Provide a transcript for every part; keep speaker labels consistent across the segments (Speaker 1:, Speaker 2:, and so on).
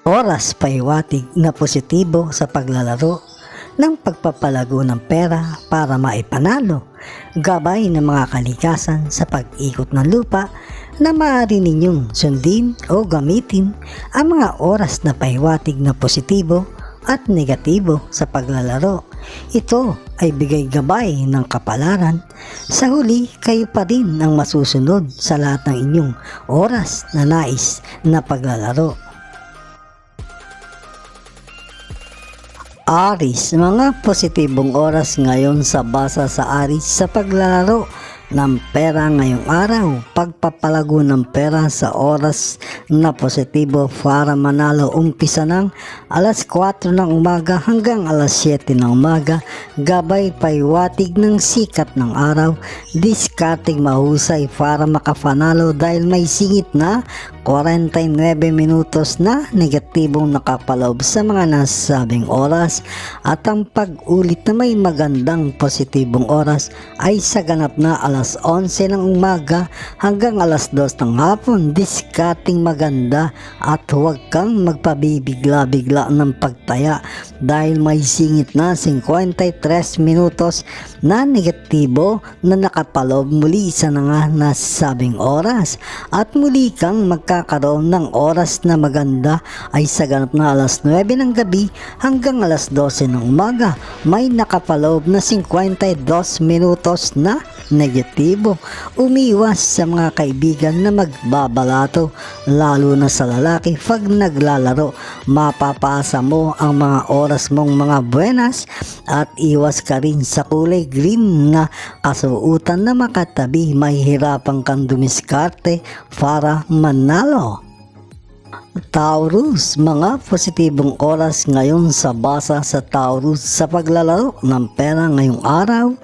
Speaker 1: Oras paiwatig na positibo sa paglalaro ng pagpapalago ng pera para maipanalo, gabay ng mga kalikasan sa pag-ikot ng lupa na maaari ninyong sundin o gamitin ang mga oras na paiwatig na positibo at negatibo sa paglalaro. Ito ay bigay gabay ng kapalaran. Sa huli, kayo pa rin ang masusunod sa lahat ng inyong oras na nais na paglalaro. Aris, mga positibong oras ngayon sa basa sa Aris sa paglalaro ng pera ngayong araw. Pagpapalago ng pera sa oras na positibo para manalo, umpisa ng alas 4 ng umaga hanggang alas 7 ng umaga, gabay paiwatig ng sikat ng araw, diskarting mahusay para makapanalo dahil may singit na 49 minutos na negatibong nakapaloob sa mga nasabing oras, at ang pag-ulit na may magandang positibong oras ay sa ganap na alas 11 ng umaga hanggang alas 2 ng hapon. Diskarting maganda at huwag kang magpabibigla-bigla ng pagtaya dahil may singit na 53 minutos na negatibo na nakapaloob muli sa mga nasabing oras, at muli kang magkakaroon ng oras na maganda ay sa ganap na alas 9 ng gabi hanggang alas 12 ng umaga. May nakapaloob na 52 minutos na negatibo. Umiwas sa mga kaibigan na magbabalato, lalo na sa lalaki pag naglalaro. Mapapasa mo ang mga oras mong mga buenas, at iwas ka rin sa kulay green na kasuutan na makatabi. Mahihirapan kang dumiskarte para manalo. Taurus, mga positibong oras ngayon sa basa sa Taurus sa paglalaro ng pera ngayong araw.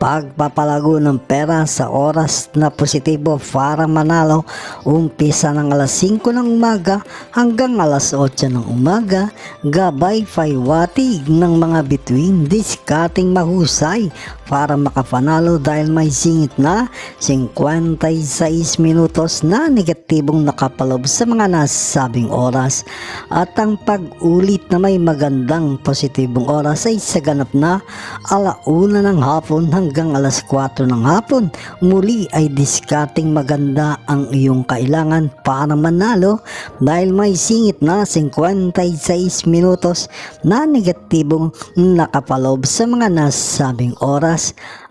Speaker 1: Pagpapalago ng pera sa oras na positibo para manalo, umpisa ng alas 5 ng umaga hanggang alas 8 ng umaga, gabay paiwatig ng mga bituin, diskarting mahusay para makapanalo dahil may singit na 56 minutos na negatibong nakapaloob sa mga nasabing oras, at ang pag-ulit na may magandang positibong oras ay sa ganap na alauna ng hapon hanggang alas 4 ng hapon. Muli ay diskarting maganda ang iyong kailangan para manalo dahil may singit na 56 minutos na negatibong nakapaloob sa mga nasabing oras,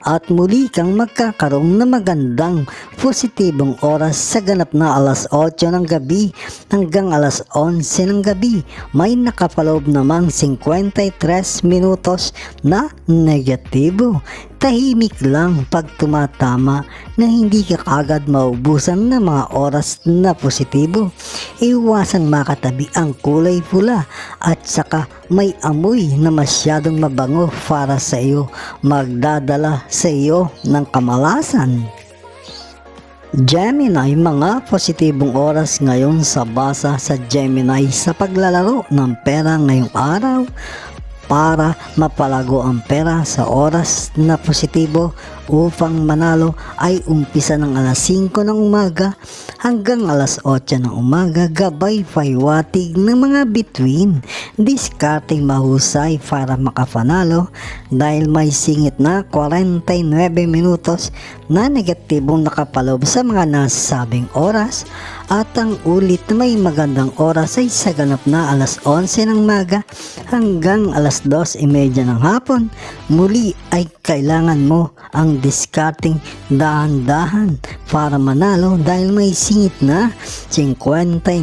Speaker 1: at muli kang magkakaroon na magandang positibong oras sa ganap na alas 8 ng gabi hanggang alas 11 ng gabi. May nakapaloob namang 53 minutos na negatibo. Tahimik lang pag tumatama na hindi ka kagad maubusan ng mga oras na positibo. Iwasan makatabi ang kulay pula at saka may amoy na masyadong mabango para sa iyo, magdadala sa iyo ng kamalasan. Gemini, mga positibong oras ngayon sa basa sa Gemini sa paglalaro ng pera ngayong araw. Para mapalago ang pera sa oras na positibo upang manalo ay umpisa ng alas 5 ng umaga hanggang alas 8 ng umaga, gabay paiwatig ng mga bituin, diskarting mahusay para makapanalo dahil may singit na 49 minutos na negatibong nakapaloob sa mga nasabing oras, at ang ulit na may magandang oras ay sa ganap na alas 11 ng umaga hanggang alas 2:30 ng hapon. Muli ay kailangan mo ang diskarting dahan-dahan para manalo dahil may singit na 59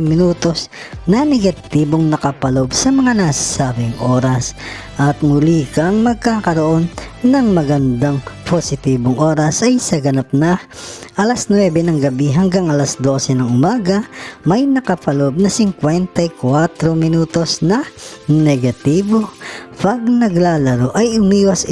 Speaker 1: minutos na negatibong nakapaloob sa mga nasabing oras, at muli kang magkakaroon ng magandang positibong oras ay sa ganap na alas 9 ng gabi hanggang alas 12 ng umaga. May nakapaloob na 54 minutos na negatibo. Pag naglalaro ay umiwas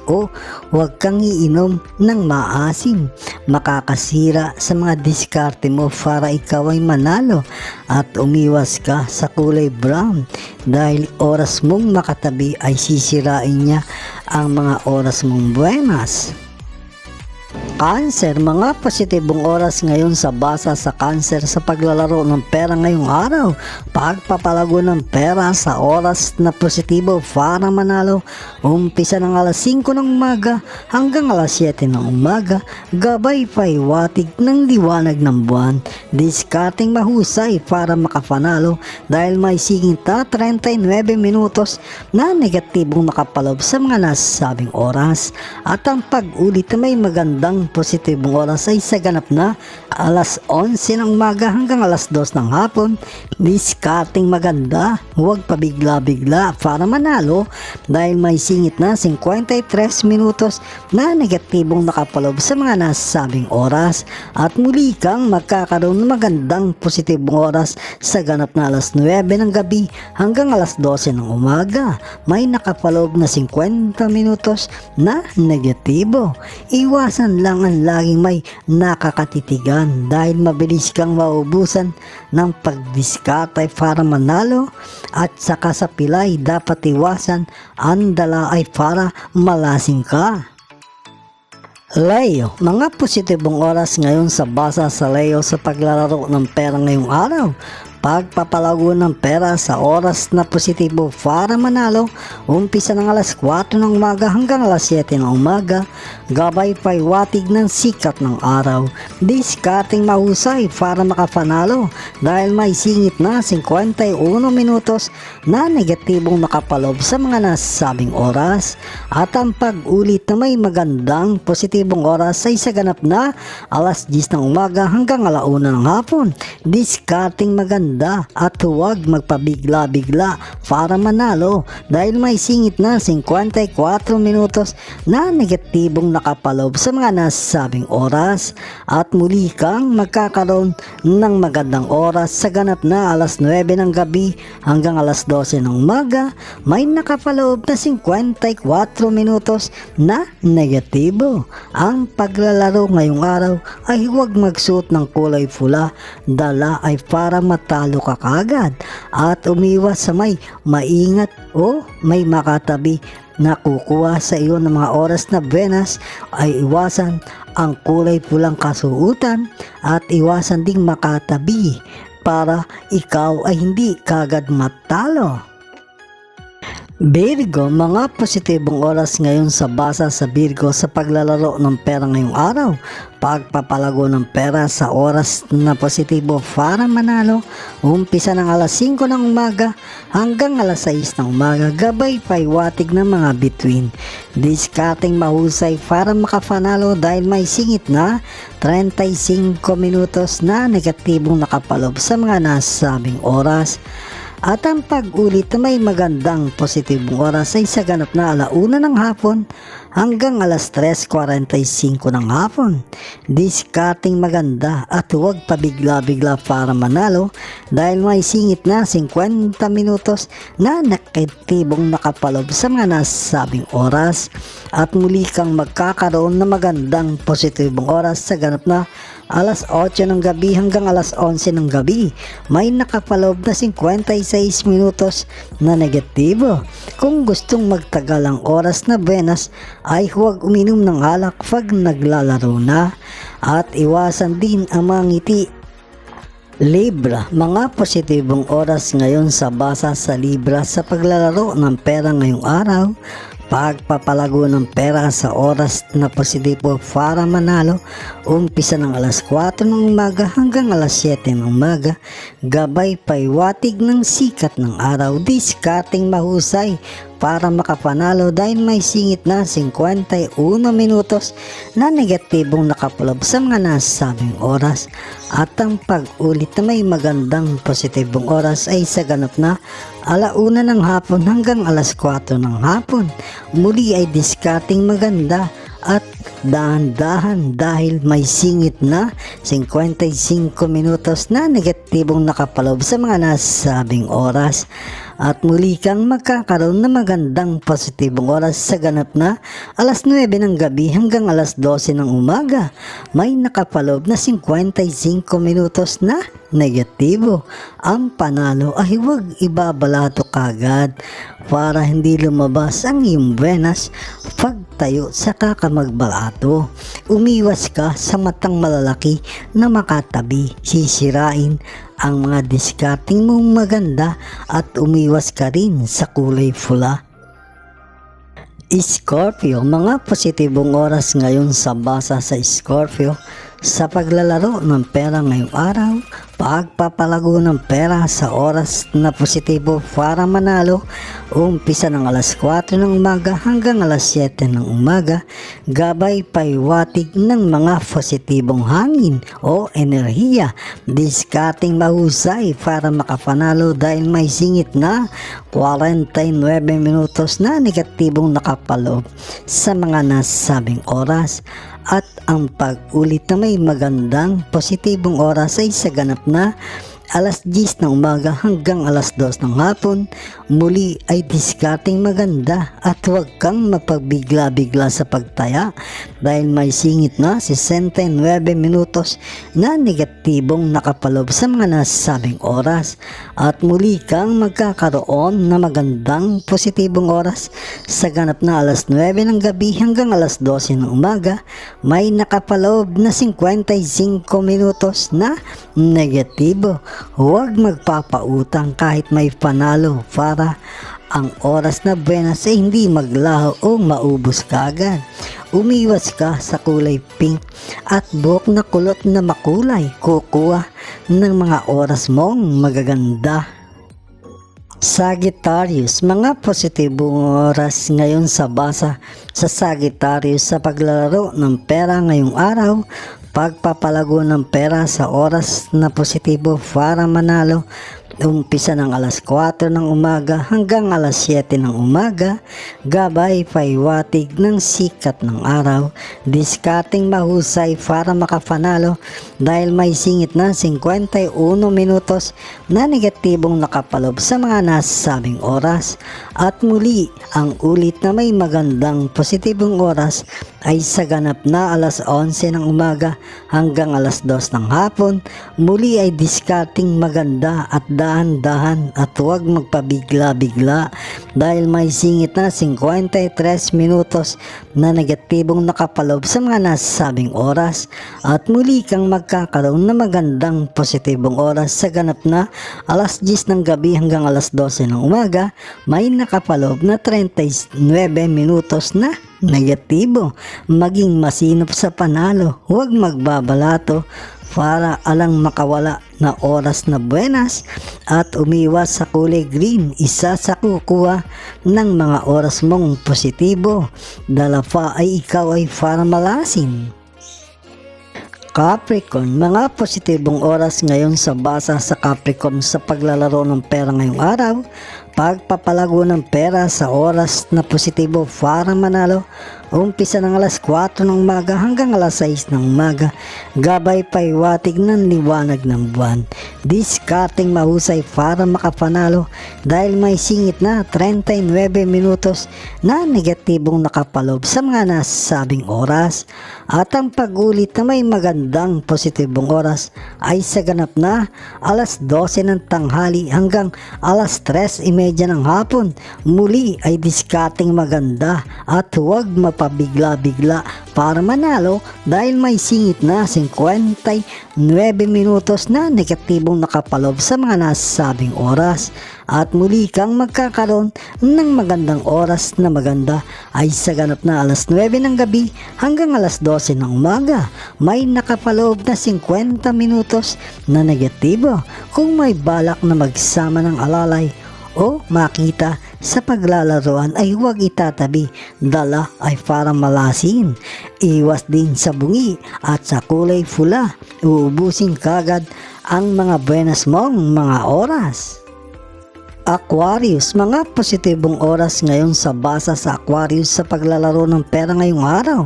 Speaker 1: o huwag kang iinom ng maasim. Makakasira sa mga diskarte mo para ikaw ay manalo, at umiwas ka sa kulay brown dahil oras mong makatabi ay sisirain niya ang mga oras mong buenas. Cancer, mga positibong oras ngayon sa basa sa Cancer sa paglalaro ng pera ngayong araw. Pagpapalago ng pera sa oras na positibo para manalo. Umpisa ng alas 5 ng umaga hanggang alas 7 ng umaga. Gabay paiwatig ng liwanag ng buwan. Diskarting mahusay para makapanalo dahil may singit na 39 minutos na negatibong nakapalob sa mga nasabing oras. At ang pag-ulit na may magandang positibong oras ay sa ganap na alas 11 ng umaga hanggang alas 2 ng hapon. Diskarting maganda, huwag pabigla-bigla para manalo dahil may singit na 53 minutos na negatibong nakapalob sa mga nasabing oras. At muli kang magkakaroon ng magandang positibong oras sa ganap na alas 9 ng gabi hanggang alas 12 ng umaga. May nakapalob na 50 minutos na negatibo. Iwasan lang ang laging may nakakatitigan dahil mabilis kang maubusan ng pagdiskarte para manalo at saka sa pilay dapat iwasan ang dala ay para malasing ka. Leo, mga positibong oras ngayon sa basa sa Leo sa paglalaro ng pera ngayong araw. Pagpapalago ng pera sa oras na positibo para manalo, umpisa ng alas 4 ng umaga hanggang alas 7 ng umaga, gabay paiwatig ng sikat ng araw. Diskarting mahusay para makapanalo dahil may singit na 51 minutos na negatibong nakapalob sa mga nasabing oras. At ang pag-ulit na may magandang positibong oras ay sa ganap na alas 10 ng umaga hanggang alauna ng hapon. Diskarting maganda at huwag magpabigla-bigla para manalo dahil may singit na 54 minutos na negatibong nakapalob sa mga nasabing oras. At muli kang magkakaroon ng magandang oras sa ganap na alas 9 ng gabi hanggang alas 12 ng umaga. May nakapalob na 54 minutos na negatibo. Ang paglalaro ngayong araw ay huwag magsuot ng kulay pula, dala ay para matalo ka kagad at umiwas sa may maingat o may makatabi na kukuha sa iyo ng mga oras na buenas. Ay iwasan ang kulay pulang kasuutan at iwasan ding makatabi para ikaw ay hindi kagad matalo. Virgo, mga positibong oras ngayon sa basa sa Virgo sa paglalaro ng pera ngayong araw. Pagpapalago ng pera sa oras na positibo para manalo, umpisa ng alas 5 ng umaga hanggang alas 6 ng umaga, gabay paiwatig ng mga bituin. Diskarting mahusay para makapanalo dahil may singit na 35 minutos na negatibong nakapalob sa mga nasabing oras. At ang pag-ulit na may magandang positibong oras ay sa ganap na alauna ng hapon hanggang alas 3:45 ng hapon. Diskarting maganda at huwag pabigla-bigla para manalo dahil may singit na 50 minutos na negatibong nakapalob sa mga nasabing oras. At muli kang magkakaroon ng magandang positibong oras sa ganap na alas 8 ng gabi hanggang alas 11 ng gabi. May nakapalob na 56 minutos na negatibo. Kung gustong magtagal ang oras na buenas ay huwag uminom ng alak pag naglalaro na at iwasan din ang mga ngiti. Libra, mga positibong oras ngayon sa basa sa Libra sa paglalaro ng pera ngayong araw. Pagpapalago ng pera sa oras na positibo para manalo, umpisa ng alas 4 ng umaga hanggang alas 7 ng umaga, gabay paiwatig ng sikat ng araw. Diskarting mahusay para makapanalo dahil may singit na 51 minutos na negatibong nakapalob sa mga nasabing oras. At ang pag-ulit na may magandang positibong oras ay sa ganap na alauna ng hapon hanggang alas 4 ng hapon. Muli ay diskarting maganda at dahan-dahan dahil may singit na 55 minutos na negatibong nakapalob sa mga nasabing oras. At muli kang magkakaroon ng magandang positibong oras sa ganap na alas 9 ng gabi hanggang alas 12 ng umaga. May nakapalob na 55 minutos na negatibo. Ang panalo ay huwag ibabalato kagad para hindi lumabas ang iyong buenas. Pag magtayo saka ka magbalato. Umiwas ka sa matang malalaki na makatabi, sisirain ang mga diskarting mong maganda at umiwas ka rin sa kulay pula. Scorpio, mga positibong oras ngayon sa basa sa Scorpio. Sa paglalaro ng pera ngayong araw, pagpapalago ng pera sa oras na positibo para manalo, umpisa ng alas 4 ng umaga hanggang alas 7 ng umaga, gabay paiwatig ng mga positibong hangin o enerhiya, diskarting mahusay para makapanalo dahil may singit na 49 minutos na negatibong nakapaloob sa mga nasabing oras. At ang pag-ulit na may magandang positibong oras ay sa ganap na alas 10 ng umaga hanggang alas 2 ng hapon. Muli ay diskarting maganda at huwag kang mapagbigla-bigla sa pagtaya dahil may singit na 69 minutos na negatibong nakapalob sa mga nasabing oras. At muli kang magkakaroon na magandang positibong oras sa ganap na alas 9 ng gabi hanggang alas 12 ng umaga. May nakapalob na 55 minutos na negatibo. Huwag magpapautang kahit may panalo para ang oras na buenas ay hindi maglaho o maubos kaagad. Umiwas ka sa kulay pink at buhok na kulot na makulay. Kukuha ng mga oras mong magaganda. Sagittarius, mga positibong oras ngayon sa basa sa Sagittarius sa paglalaro ng pera ngayong araw. Pagpapalago ng pera sa oras na positibo para manalo, umpisa ng alas 4 ng umaga hanggang alas 7 ng umaga, gabay paiwatig ng sikat ng araw, diskarting mahusay para makapanalo dahil may singit na 51 minutos na negatibong nakapalob sa mga nasabing oras. At muli, ang ulit na may magandang positibong oras ay sa ganap na alas 11 ng umaga hanggang alas 2 ng hapon. Muli ay diskarting maganda at dahan-dahan at huwag magpabigla-bigla dahil may singit na 53 minutos na negatibong nakapalob sa mga nasabing oras. At muli kang magkakaroon na magandang positibong oras sa ganap na alas 10 ng gabi hanggang alas 12 ng umaga. May nakapalob na 39 minutos na negatibo. Maging masinop sa panalo, huwag magbabalato para alang makawala na oras na buenas at umiwas sa kulay green. Isa sa kukuha ng mga oras mong positibo. Dala pa ay ikaw ay para malasin. Capricorn, mga positibong oras ngayon sa basa sa Capricorn sa paglalaro ng pera ngayong araw. Pagpapalago ng pera sa oras na positibo para manalo, umpisa ng alas 4 ng umaga hanggang alas 6 ng umaga, gabay paiwatig ng liwanag ng buwan, diskarting mahusay para makapanalo dahil may singit na 39 minutos na negatibong nakapalob sa mga nasabing oras. At ang pag-ulit na may magandang positibong oras ay sa ganap na alas 12 ng tanghali hanggang alas 3:30 ng hapon. Muli ay diskarting maganda at huwag mapabigla-bigla para manalo dahil may singit na 59 minutos na negatibong nakapalob sa mga nasabing oras. At muli kang magkakaroon ng magandang oras na maganda ay sa ganap na alas 9 ng gabi hanggang alas 12 ng umaga. May nakapaloob na 50 minutos na negatibo. Kung may balak na magsama ng alalay o makita sa paglalaroan ay huwag itatabi, dala ay para malasin. Iwas din sa bungi at sa kulay pula, uubusin kagad ang mga buenas mong mga oras. Aquarius, mga positibong oras ngayon sa basa sa Aquarius sa paglalaro ng pera ngayong araw.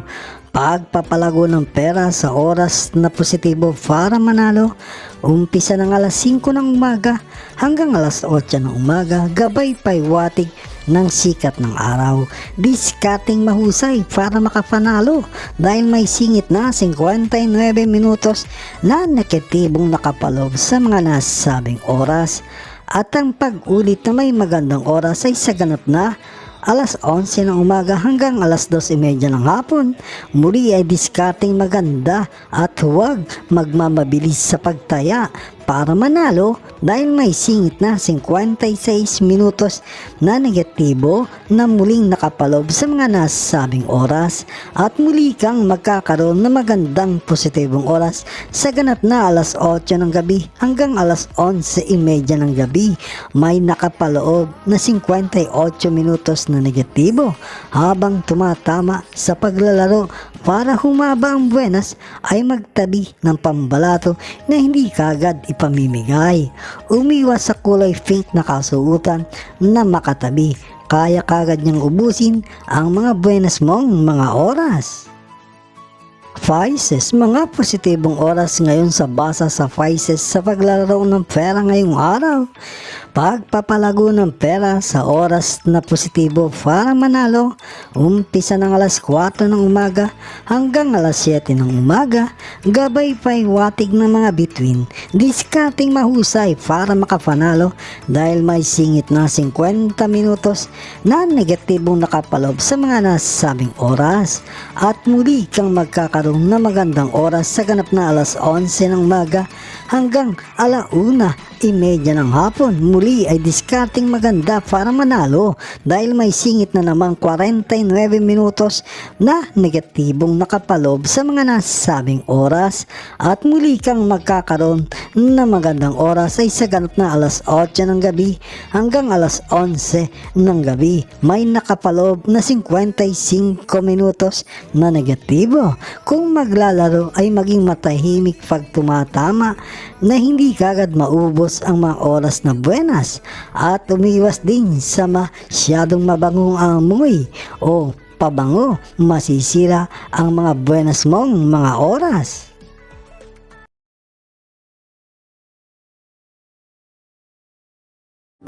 Speaker 1: Pagpapalago ng pera sa oras na positibo para manalo, umpisa ng alas 5 ng umaga hanggang alas 8 ng umaga, gabay paiwatig ng sikat ng araw, diskarting mahusay para makapanalo dahil may singit na 59 minutos na negatibong nakapalob sa mga nasabing oras. At ang pag-ulit na may magandang oras ay sa ganap na alas 11 ng umaga hanggang alas 2:30 ng hapon. Muli ay diskarteng maganda at huwag magmamabilis sa pagtaya para manalo dahil may singit na 56 minutos na negatibo na muling nakapalob sa mga nasabing oras at muli kang magkakaroon ng magandang positibong oras sa ganap na alas 8 ng gabi hanggang alas 11:30 ng gabi. May nakapaloob na 58 minutos na negatibo habang tumatama sa paglalaro para humaba ang buenas ay magtabi ng pambalato na hindi kagad ipamimigay. Umiwas sa kulay pink na kasuotan na makatabi. Kaya kagad niyang ubusin ang mga buenas mong mga oras. Vices, mga positibong oras ngayon sa basa sa Vices sa paglalaro ng pera ngayong araw. Pagpapalago ng pera sa oras na positibo para manalo, umpisa ng alas 4 ng umaga hanggang alas 7 ng umaga, gabay paiwatig ng mga bituin, diskarting mahusay para makapanalo dahil may singit na 50 minutos na negatibong nakapalob sa mga nasabing oras at muli kang magkakaroon ng magandang oras sa ganap na alas 11 ng umaga hanggang alauna:30 ng hapon. Muli ay diskarting maganda para manalo dahil may singit na namang 49 minutos na negatibong nakapalob sa mga nasabing oras at muli kang magkakaroon ng magandang oras ay sa ganap na alas 8 ng gabi hanggang alas 11 ng gabi. May nakapalob na 55 minutos na negatibo. Kung maglalaro ay maging matahimik pag tumatama na hindi kagad maubos ang mga oras na buenas at umiwas din sa masyadong mabangong amoy o pabango, masisira ang mga buenas mong mga oras.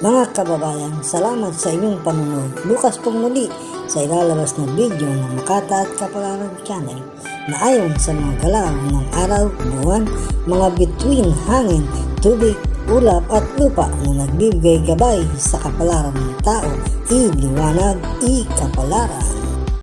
Speaker 1: Mga kababayan, salamat sa inyong panonood. Bukas pong muli sa ilalabas na video ng Makata at Kapalaran Channel na ayon sa mga galaw ng araw, buwan, mga bituin, hangin, tubig, ulap at lupa na nagbibigay gabay sa kapalaran ng tao, iliwanag, ikapalaran.